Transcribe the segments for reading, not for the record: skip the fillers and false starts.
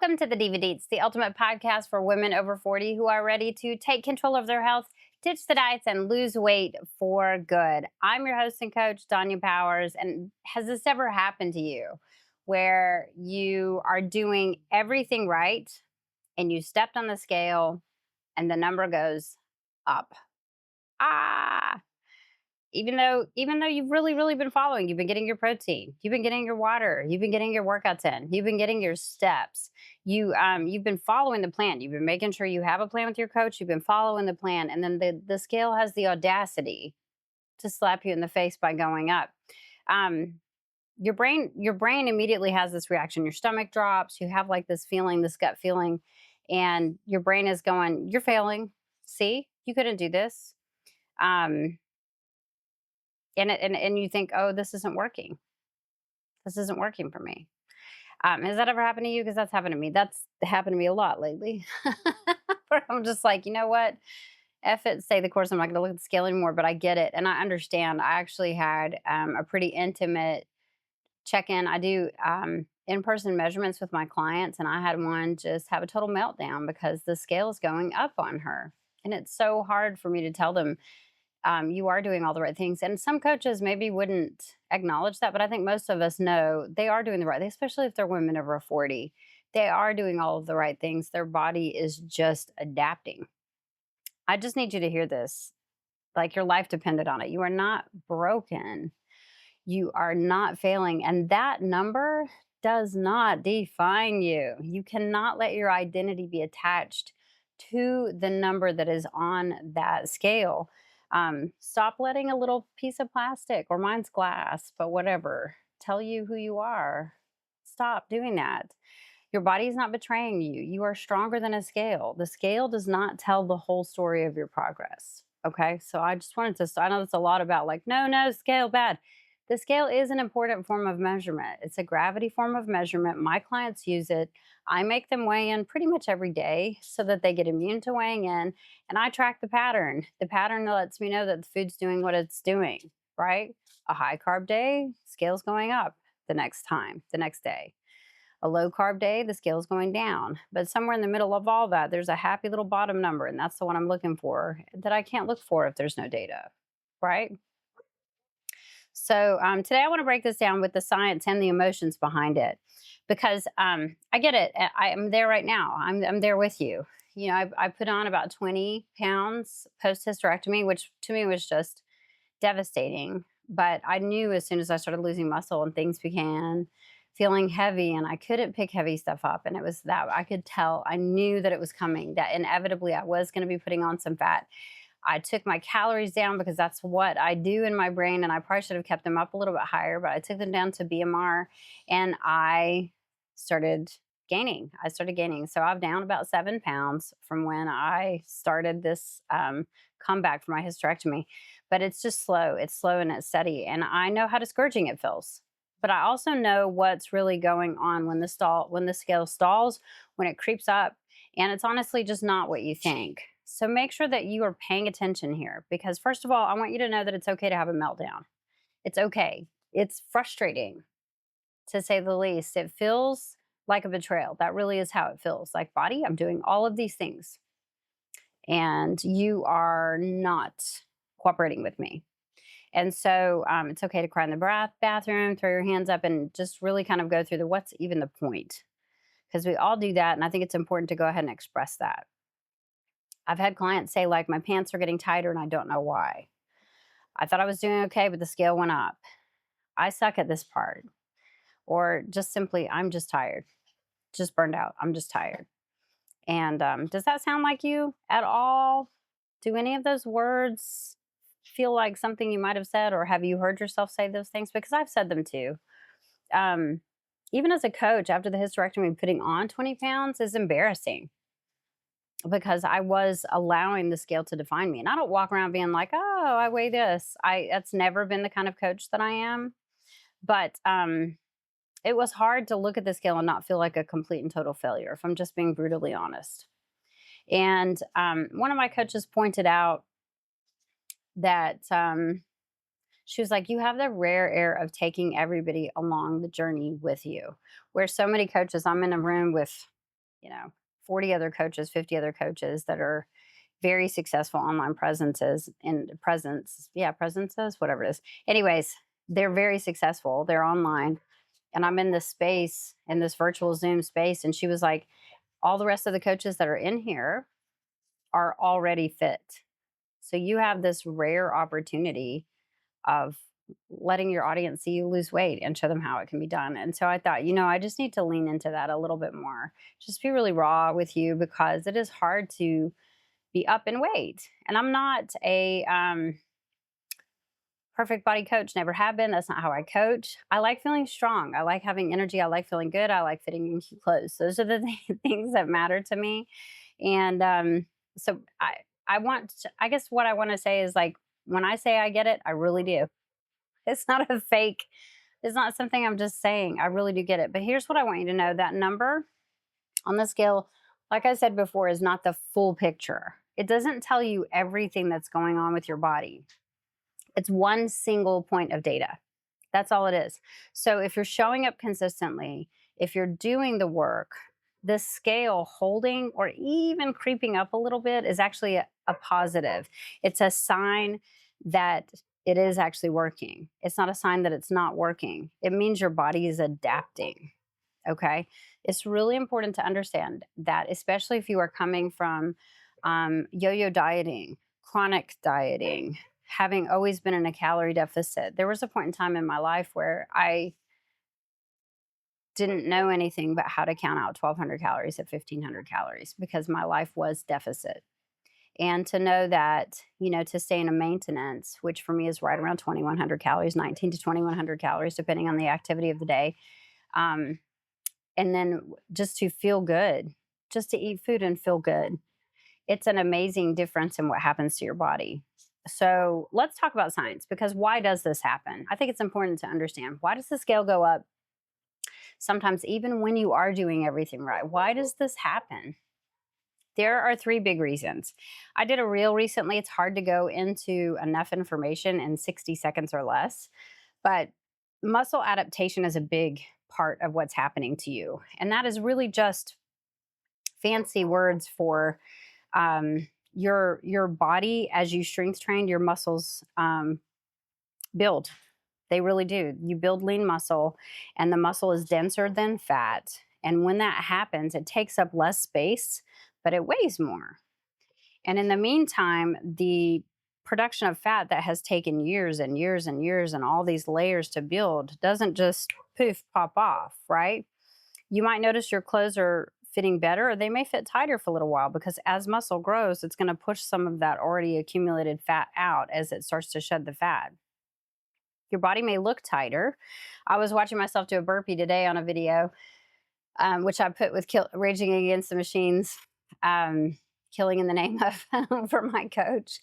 Welcome to the Diva Deets, the ultimate podcast for women over 40 who are ready to take control of their health, ditch the diets, and lose weight for good. I'm your host and coach, Danya Powers. And has this ever happened to you where you are doing everything right and you stepped on the scale and the number goes up? Ah, even though you've really been following, you've been getting your protein, you've been getting your water, you've been getting your workouts in, you've been getting your steps, you've been following the plan, you've been making sure you have a plan with your coach, you've been following the plan, and then the scale has the audacity to slap you in the face by going up. um your brain immediately has this reaction. Your stomach drops, you have like this feeling, this gut feeling, and your brain is going, you're failing. See, you couldn't do this. um and you think, oh, this isn't working, this isn't working for me. Has that ever happened to you? Because that's happened to me. That's happened to me a lot lately. Where I'm just like, you know what, F it, stay the course, I'm not going to look at the scale anymore. But I get it and I understand. I actually had a pretty intimate check-in. I do in-person measurements with my clients, and I had one just have a total meltdown because the scale is going up on her. And it's so hard for me to tell them, you are doing all the right things. And some coaches maybe wouldn't acknowledge that, but I think most of us know they are doing the right thing, especially if they're women over 40. They are doing all of the right things. Their body is just adapting. I just need you to hear this. Like your life depended on it. You are not broken. You are not failing. And that number does not define you. You cannot let your identity be attached to the number that is on that scale. Stop letting a little piece of plastic, or mine's glass, but whatever, tell you who you are. Stop doing that. Your body is not betraying you. You are stronger than a scale. The scale does not tell the whole story of your progress. Okay. So I just wanted to, I know that's a lot about like, no, no, scale bad. The scale is an important form of measurement. It's a gravity form of measurement. My clients use it. I make them weigh in pretty much every day so that they get immune to weighing in. And I track the pattern. The pattern that lets me know that the food's doing what it's doing, right? A high carb day, scale's going up the next day. A low carb day, the scale's going down. But somewhere in the middle of all that, there's a happy little bottom number. And that's the one I'm looking for, that I can't look for if there's no data, right? So today I want to break this down with the science and the emotions behind it, because I get it. I am there right now. I'm there with you. You know, I put on about 20 pounds post hysterectomy, which to me was just devastating. But I knew as soon as I started losing muscle and things began feeling heavy, and I couldn't pick heavy stuff up, and it was that I could tell, I knew that it was coming, that inevitably I was going to be putting on some fat. I took my calories down because that's what I do in my brain, and I probably should have kept them up a little bit higher, but I took them down to BMR, and started I started gaining. So I'm down about 7 pounds from when I started this comeback from my hysterectomy. But it's just slow. It's slow and it's steady. And I know how discouraging it feels. But I also know what's really going on when the scale stalls, when it creeps up, and it's honestly just not what you think. So make sure that you are paying attention here, because first of all, I want you to know that it's okay to have a meltdown. It's okay. It's frustrating, to say the least. It feels like a betrayal. That really is how it feels. Like, body, I'm doing all of these things and you are not cooperating with me. And so it's okay to cry in the bathroom, throw your hands up, and just really kind of go through the what's even the point. Because we all do that. And I think it's important to go ahead and express that. I've had clients say, like, my pants are getting tighter and I don't know why. I thought I was doing okay, but the scale went up. I suck at this part. Or just simply, I'm just tired, just burned out. I'm just tired. And does that sound like you at all? Do any of those words feel like something you might have said, or have you heard yourself say those things? Because I've said them too. Um, Even as a coach, after the hysterectomy, putting on 20 pounds is embarrassing, because I was allowing the scale to define me. And I don't walk around being like, oh, I weigh this. That's never been the kind of coach that I am. But it was hard to look at the scale and not feel like a complete and total failure, if I'm just being brutally honest. And one of my coaches pointed out that she was like, you have the rare air of taking everybody along the journey with you. Where so many coaches, I'm in a room with you know, 40 other coaches, 50 other coaches that are very successful online presences, whatever it is. Anyways, they're very successful. They're online. And I'm in this space, in this virtual Zoom space. And she was like, all the rest of the coaches that are in here are already fit. So you have this rare opportunity of letting your audience see you lose weight and show them how it can be done. And so I thought, I just need to lean into that a little bit more. Just be really raw with you because it is hard to be up in weight. And I'm not a perfect body coach, never have been. That's not how I coach. I like feeling strong. I like having energy. I like feeling good. I like fitting in cute clothes. Those are the things that matter to me. And so I I guess what I want to say is like, when I say I get it, I really do. It's not a fake, it's not something I'm just saying. I really do get it. But here's what I want you to know, that number on the scale, like I said before, is not the full picture. It doesn't tell you everything that's going on with your body. It's one single point of data. That's all it is. So if you're showing up consistently, if you're doing the work, the scale holding or even creeping up a little bit is actually a positive. It's a sign that it is actually working. It's not a sign that it's not working. It means your body is adapting. Okay. It's really important to understand that, especially if you are coming from yo yo dieting, chronic dieting, having always been in a calorie deficit. There was a point in time in my life where I didn't know anything but how to count out 1,200 calories at 1,500 calories because my life was deficit. And to know that, to stay in a maintenance, which for me is right around 2,100 calories, 19 to 2,100 calories, depending on the activity of the day. Um, and then just to feel good, just to eat food and feel good. It's an amazing difference in what happens to your body. So let's talk about science, because why does this happen? I think it's important to understand, why does the scale go up sometimes even when you are doing everything right? Why does this happen? There are three big reasons. I did a reel recently. It's hard to go into enough information in 60 seconds or less, but muscle adaptation is a big part of what's happening to you. And that is really just fancy words for your body. As you strength train, your muscles build. They really do. You build lean muscle, and the muscle is denser than fat. And when that happens, it takes up less space, but it weighs more. And in the meantime, the production of fat that has taken years and years and years and all these layers to build doesn't just poof pop off, right? You might notice your clothes are fitting better, or they may fit tighter for a little while, because as muscle grows, it's going to push some of that already accumulated fat out as it starts to shed the fat. Your body may look tighter. I was watching myself do a burpee today on a video, which I put with Raging Against the Machines, killing in the name of for my coach.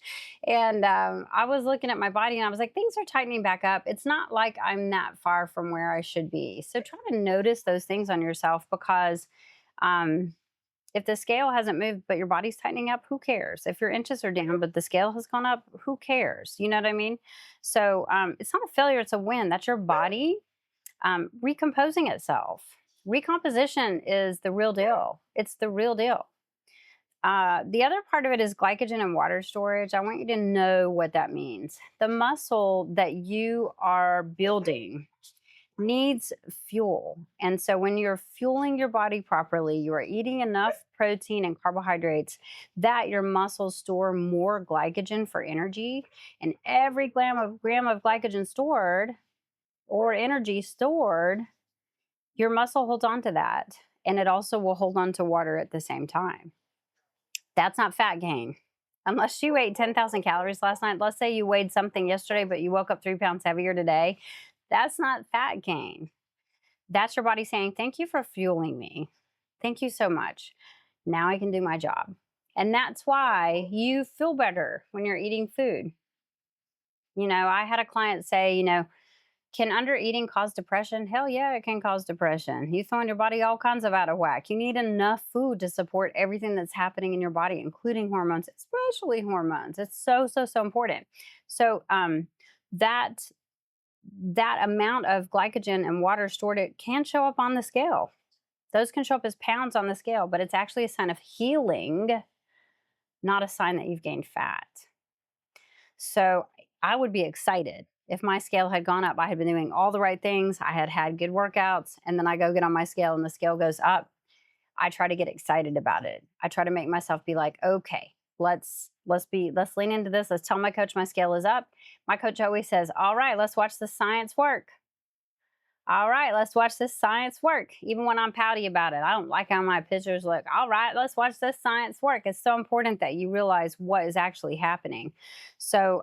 And I was looking at my body and I was like, things are tightening back up. It's not like I'm that far from where I should be. So try to notice those things on yourself, because if the scale hasn't moved but your body's tightening up, who cares? If your inches are down but the scale has gone up, who cares? You know what I mean? So it's not a failure, it's a win. That's your body recomposing itself. Recomposition is the real deal. It's the real deal. The other part of it is glycogen and water storage. I want you to know what that means. The muscle that you are building needs fuel. And so when you're fueling your body properly, you are eating enough protein and carbohydrates that your muscles store more glycogen for energy. And every gram of glycogen stored, or energy stored, your muscle holds on to that. And it also will hold on to water at the same time. That's not fat gain. Unless you ate 10,000 calories last night, let's say you weighed something yesterday, but you woke up 3 pounds heavier today, that's not fat gain. That's your body saying, thank you for fueling me. Thank you so much. Now I can do my job. And that's why you feel better when you're eating food. I had a client say, can undereating cause depression? Hell yeah, it can cause depression. You throwing your body all kinds of out of whack. You need enough food to support everything that's happening in your body, including hormones, especially hormones. It's so, so, so important. So that amount of glycogen and water stored, it can show up on the scale. Those can show up as pounds on the scale, but it's actually a sign of healing, not a sign that you've gained fat. So I would be excited if my scale had gone up. I had been doing all the right things. I had had good workouts, and then I go get on my scale and the scale goes up. I try to get excited about it. I try to make myself be like, okay, let's lean into this. Let's tell my coach my scale is up. My coach always says, all right, let's watch the science work. All right, let's watch this science work. Even when I'm pouty about it, I don't like how my pictures look. All right, let's watch this science work. It's so important that you realize what is actually happening. So,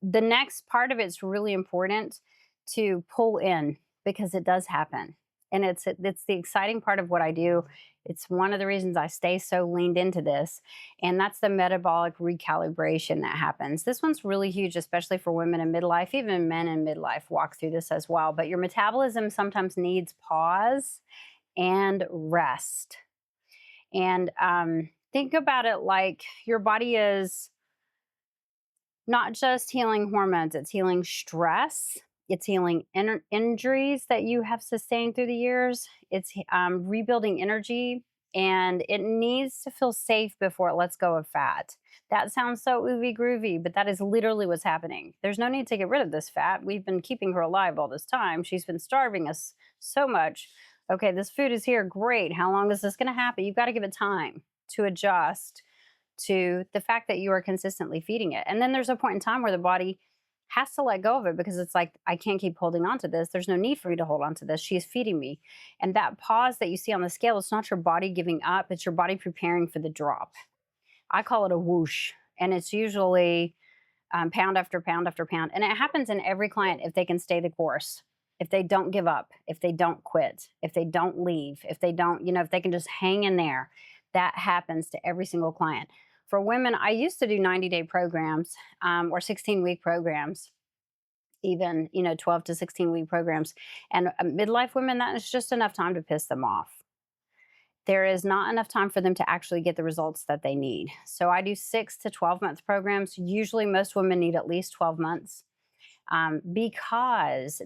the next part of it's really important to pull in because it does happen. And it's the exciting part of what I do. It's one of the reasons I stay so leaned into this. And that's the metabolic recalibration that happens. This one's really huge, especially for women in midlife. Even men in midlife walk through this as well. But your metabolism sometimes needs pause and rest. And think about it like your body is not just healing hormones, it's healing stress, it's healing injuries that you have sustained through the years, it's rebuilding energy, and it needs to feel safe before it lets go of fat. That sounds so oovy groovy, but that is literally what's happening. There's no need to get rid of this fat. We've been keeping her alive all this time. She's been starving us so much. Okay, this food is here. Great. How long is this going to happen? You've got to give it time to adjust to the fact that you are consistently feeding it. And then there's a point in time where the body has to let go of it because it's like, I can't keep holding on to this. There's no need for me to hold on to this. She is feeding me. And that pause that you see on the scale, it's not your body giving up, it's your body preparing for the drop. I call it a whoosh. And it's usually pound after pound after pound. And it happens in every client if they can stay the course, if they don't give up, if they don't quit, if they don't leave, if they don't, if they can just hang in there. That happens to every single client. For women, I used to do 90-day programs or 16-week programs, even 12 to 16-week programs. And midlife women, that is just enough time to piss them off. There is not enough time for them to actually get the results that they need. So I do 6 to 12 month programs. Usually, most women need at least 12 months because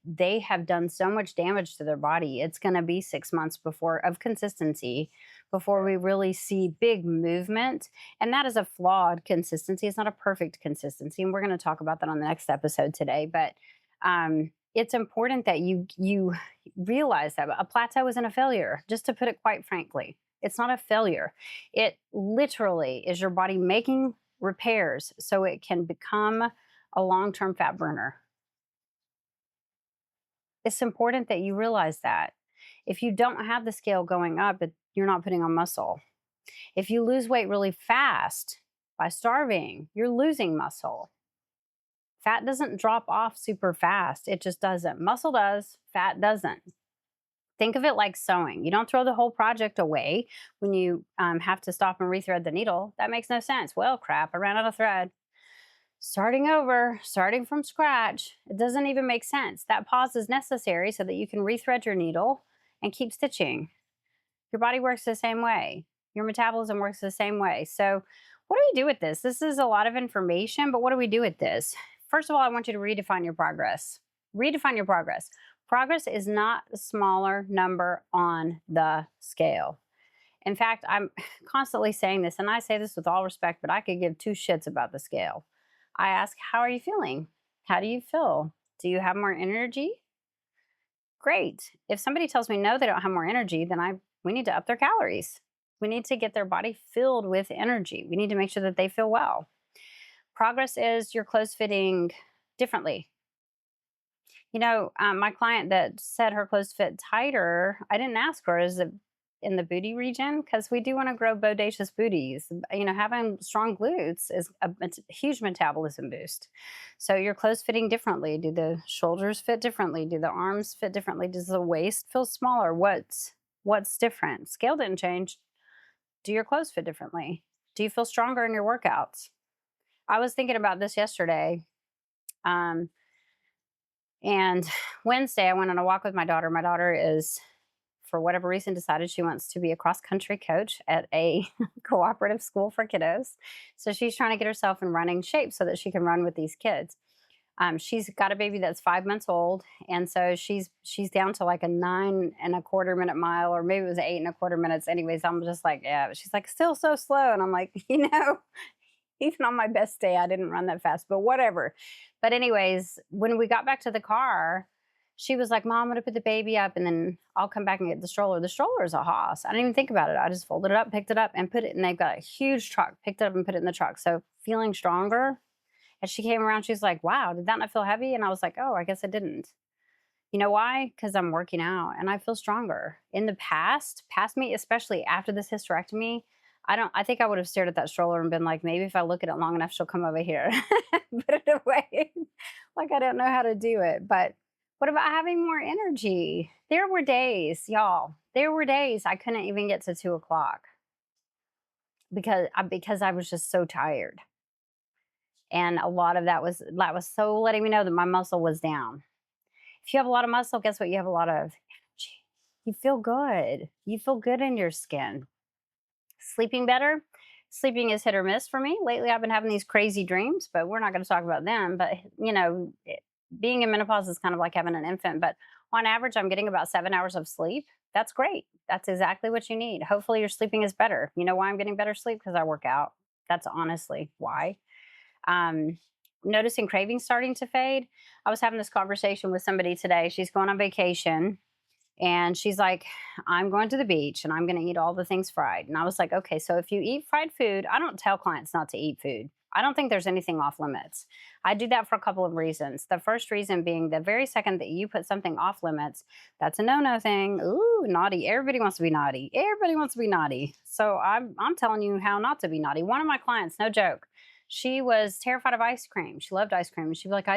they have done so much damage to their body. It's going to be 6 months of consistency before we really see big movement. And that is a flawed consistency. It's not a perfect consistency. And we're going to talk about that on the next episode today. But it's important that you realize that a plateau isn't a failure, just to put it quite frankly. It's not a failure. It literally is your body making repairs so it can become a long-term fat burner. It's important that you realize that. If you don't have the scale going up, you're not putting on muscle. If you lose weight really fast by starving, you're losing muscle. Fat doesn't drop off super fast. It just doesn't. Muscle does, fat doesn't. Think of it like sewing. You don't throw the whole project away when you have to stop and rethread the needle. That makes no sense. Well, crap, I ran out of thread. Starting over, starting from scratch, it doesn't even make sense. That pause is necessary so that you can rethread your needle and keep stitching. Your body works the same way. Your metabolism works the same way. So, what do we do with this? This is a lot of information, but what do we do with this? First of all, I want you to redefine your progress. Redefine your progress. Progress is not a smaller number on the scale. In fact, I'm constantly saying this, and I say this with all respect, but I could give two shits about the scale. I ask, how are you feeling? How do you feel? Do you have more energy? Great. If somebody tells me no, they don't have more energy, then we need to up their calories. We need to get their body filled with energy. We need to make sure that they feel well. Progress is your clothes fitting differently. My client that said her clothes fit tighter, I didn't ask her, is it in the booty region? Because we do want to grow bodacious booties. Having strong glutes is a huge metabolism boost. So your clothes fitting differently. Do the shoulders fit differently? Do the arms fit differently? Does the waist feel smaller? What's different? Scale didn't change. Do your clothes fit differently? Do you feel stronger in your workouts? I was thinking about this yesterday. And Wednesday, I went on a walk with my daughter. My daughter is, for whatever reason, decided she wants to be a cross-country coach at a cooperative school for kiddos. So she's trying to get herself in running shape so that she can run with these kids. She's got a baby that's 5 months old, and so she's down to like a 9.25 minute mile, or maybe it was 8.25 minutes. Anyways, I'm just like, yeah. She's like, still so slow, and I'm like, even on my best day, I didn't run that fast, but whatever. But anyways, when we got back to the car, she was like, "Mom, I'm gonna put the baby up, and then I'll come back and get the stroller." The stroller is a hoss. I didn't even think about it. I just folded it up, picked it up, and put it. And they've got a huge truck. Picked it up and put it in the truck. So feeling stronger. As she came around, she's like, "Wow, did that not feel heavy?" And I was like, "Oh, I guess it didn't." You know why? Because I'm working out and I feel stronger. In the past me, especially after this hysterectomy, I think I would have stared at that stroller and been like, maybe if I look at it long enough, she'll come over here. Put it away. Like I don't know how to do it. But what about having more energy? There were days, y'all. There were days I couldn't even get to 2 o'clock because I was just so tired. And a lot of that was so letting me know that my muscle was down. If you have a lot of muscle, guess what? You have a lot of energy. You feel good. You feel good in your skin. Sleeping better. Sleeping is hit or miss for me. Lately, I've been having these crazy dreams, but we're not going to talk about them. But, being in menopause is kind of like having an infant. But on average, I'm getting about 7 hours of sleep. That's great. That's exactly what you need. Hopefully, your sleeping is better. You know why I'm getting better sleep? Because I work out. That's honestly why. um, Noticing cravings starting to fade. I was having this conversation with somebody today. She's going on vacation and she's like, I'm going to the beach and I'm going to eat all the things fried. And I was like, okay, so if you eat fried food, I don't tell clients not to eat food. I don't think there's anything off limits. I do that for a couple of reasons. The first reason being the very second that you put something off limits, that's a no-no thing. Ooh, naughty. Everybody wants to be naughty. Everybody wants to be naughty. So I'm telling you how not to be naughty. One of my clients, no joke, she was terrified of ice cream. She loved ice cream. And she'd be like, the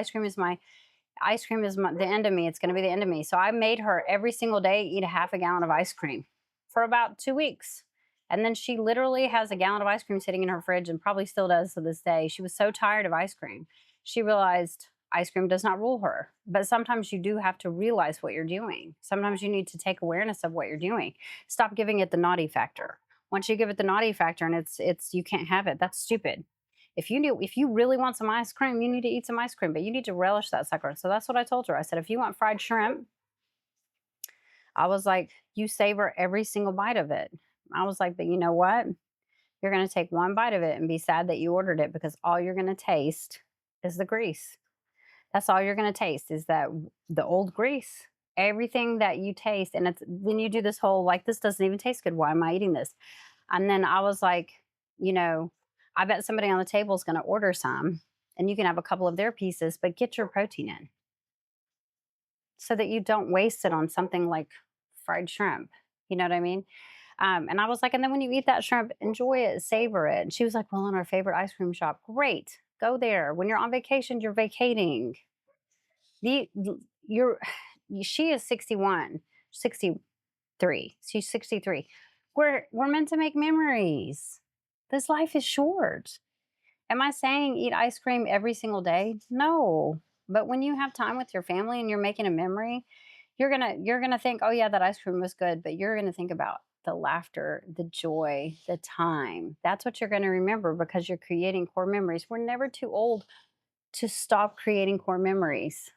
end of me. It's going to be the end of me. So I made her every single day eat a half a gallon of ice cream for about 2 weeks. And then she literally has a gallon of ice cream sitting in her fridge and probably still does to this day. She was so tired of ice cream. She realized ice cream does not rule her. But sometimes you do have to realize what you're doing. Sometimes you need to take awareness of what you're doing. Stop giving it the naughty factor. Once you give it the naughty factor and it's you can't have it, that's stupid. If you really want some ice cream, you need to eat some ice cream, but you need to relish that sucker. So that's what I told her. I said, if you want fried shrimp, I was like, you savor every single bite of it. I was like, but you know what? You're going to take one bite of it and be sad that you ordered it because all you're going to taste is the grease. That's all you're going to taste is the old grease. Everything that you taste, and then you do this whole like, this doesn't even taste good. Why am I eating this? And then I was like, you know, I bet somebody on the table is going to order some and you can have a couple of their pieces, but get your protein in so that you don't waste it on something like fried shrimp. You know what I mean? And I was like, and then when you eat that shrimp, enjoy it, savor it. And she was like, well, in our favorite ice cream shop, great, go there. When you're on vacation, you're vacating. The you're she is 61, 63. She's 63. We're meant to make memories. This life is short. Am I saying eat ice cream every single day? No. But when you have time with your family and you're making a memory, you're gonna think, oh yeah, that ice cream was good, but you're gonna think about the laughter, the joy, the time. That's what you're gonna remember because you're creating core memories. We're never too old to stop creating core memories.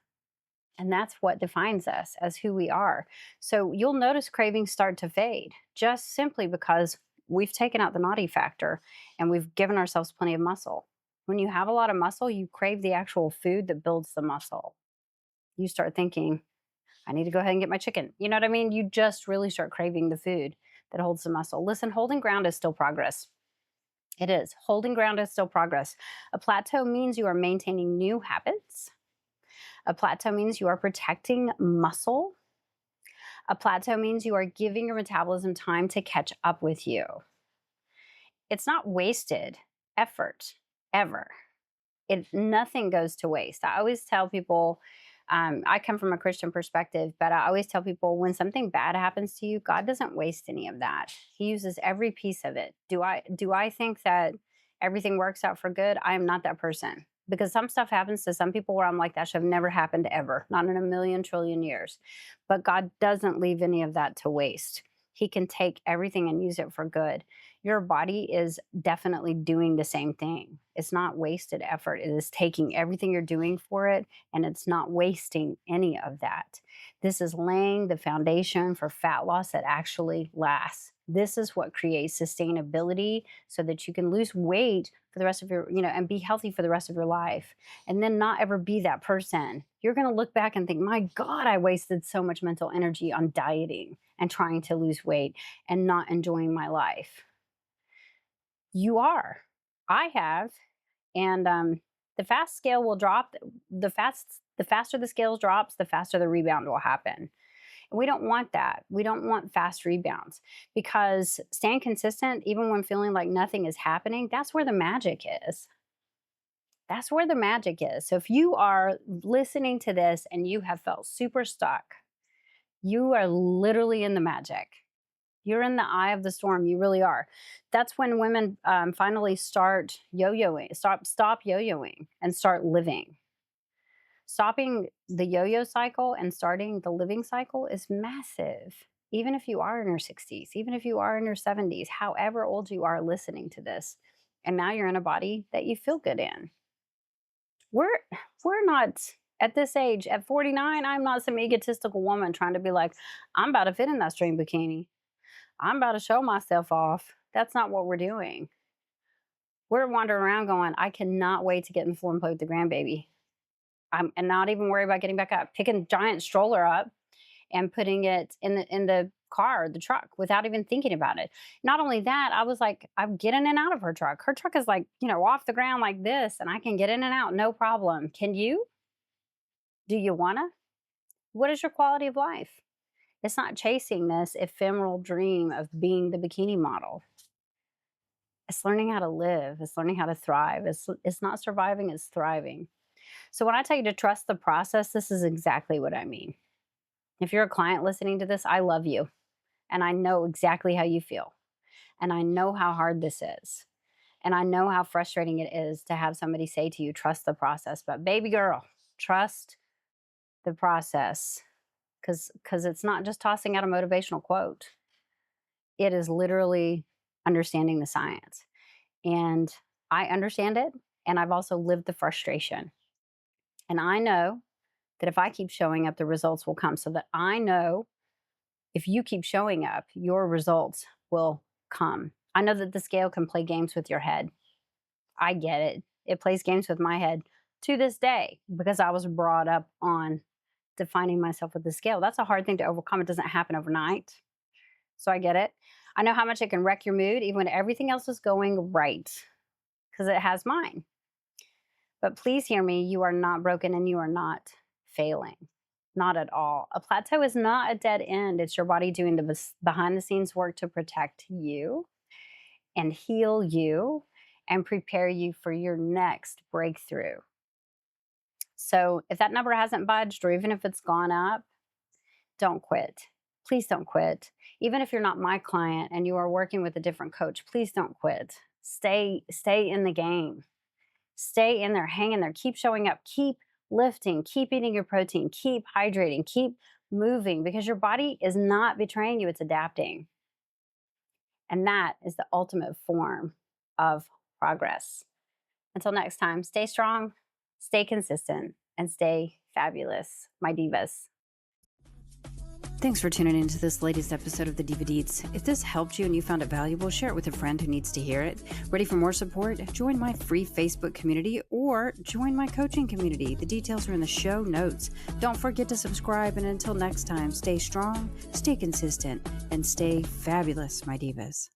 And that's what defines us as who we are. So you'll notice cravings start to fade just simply because we've taken out the naughty factor and we've given ourselves plenty of muscle. When you have a lot of muscle, you crave the actual food that builds the muscle. You start thinking, I need to go ahead and get my chicken. You know what I mean? You just really start craving the food that holds the muscle. Listen, holding ground is still progress. It is. Holding ground is still progress. A plateau means you are maintaining new habits. A plateau means you are protecting muscle. A plateau means you are giving your metabolism time to catch up with you. It's not wasted effort ever. Nothing goes to waste. I always tell people, I come from a Christian perspective, but I always tell people when something bad happens to you, God doesn't waste any of that. He uses every piece of it. Do I think that everything works out for good? I am not that person. Because some stuff happens to some people where I'm like, that should have never happened ever, not in a million trillion years. But God doesn't leave any of that to waste. He can take everything and use it for good. Your body is definitely doing the same thing. It's not wasted effort. It is taking everything you're doing for it and it's not wasting any of that. This is laying the foundation for fat loss that actually lasts. This is what creates sustainability so that you can lose weight for the rest of your, and be healthy for the rest of your life and then not ever be that person. You're going to look back and think, my God, I wasted so much mental energy on dieting and trying to lose weight and not enjoying my life. You are. I have. And the fast scale will drop. The faster the scale drops, the faster the rebound will happen. And we don't want that. We don't want fast rebounds because staying consistent, even when feeling like nothing is happening, that's where the magic is. That's where the magic is. So if you are listening to this and you have felt super stuck, you are literally in the magic. You're in the eye of the storm. You really are. That's when women finally start yo-yoing, stop yo-yoing and start living. Stopping the yo-yo cycle and starting the living cycle is massive. Even if you are in your 60s, even if you are in your 70s, however old you are listening to this, and now you're in a body that you feel good in. We're not at this age, at 49, I'm not some egotistical woman trying to be like, I'm about to fit in that string bikini. I'm about to show myself off. That's not what we're doing. We're wandering around going, I cannot wait to get in the floor and play with the grandbaby. And not even worry about getting back up, picking a giant stroller up and putting it in the car, the truck, without even thinking about it. Not only that, I was like, I'm getting in and out of her truck. Her truck is like, off the ground like this, and I can get in and out, no problem. Can you? Do you wanna? What is your quality of life? It's not chasing this ephemeral dream of being the bikini model. It's learning how to live. It's learning how to thrive. It's not surviving, it's thriving. So when I tell you to trust the process, this is exactly what I mean. If you're a client listening to this, I love you. And I know exactly how you feel. And I know how hard this is. And I know how frustrating it is to have somebody say to you, trust the process. But baby girl, trust the process. Because it's not just tossing out a motivational quote. It is literally understanding the science. And I understand it. And I've also lived the frustration. And I know that if I keep showing up, the results will come. So that I know if you keep showing up, your results will come. I know that the scale can play games with your head. I get it. It plays games with my head to this day because I was brought up on defining myself with the scale. That's a hard thing to overcome. It doesn't happen overnight. So I get it. I know how much it can wreck your mood, even when everything else is going right, because it has mine. But please hear me. You are not broken and you are not failing. Not at all. A plateau is not a dead end. It's your body doing the behind the scenes work to protect you and heal you and prepare you for your next breakthrough. So if that number hasn't budged or even if it's gone up, don't quit. Please don't quit. Even if you're not my client and you are working with a different coach, please don't quit. Stay in the game. Stay in there, hang in there, keep showing up, keep lifting, keep eating your protein, keep hydrating, keep moving because your body is not betraying you, it's adapting. And that is the ultimate form of progress. Until next time, stay strong, stay consistent, and stay fabulous, my divas. Thanks for tuning into this latest episode of the Diva Deets. If this helped you and you found it valuable, share it with a friend who needs to hear it. Ready for more support? Join my free Facebook community or join my coaching community. The details are in the show notes. Don't forget to subscribe, and until next time, stay strong, stay consistent, and stay fabulous, my divas.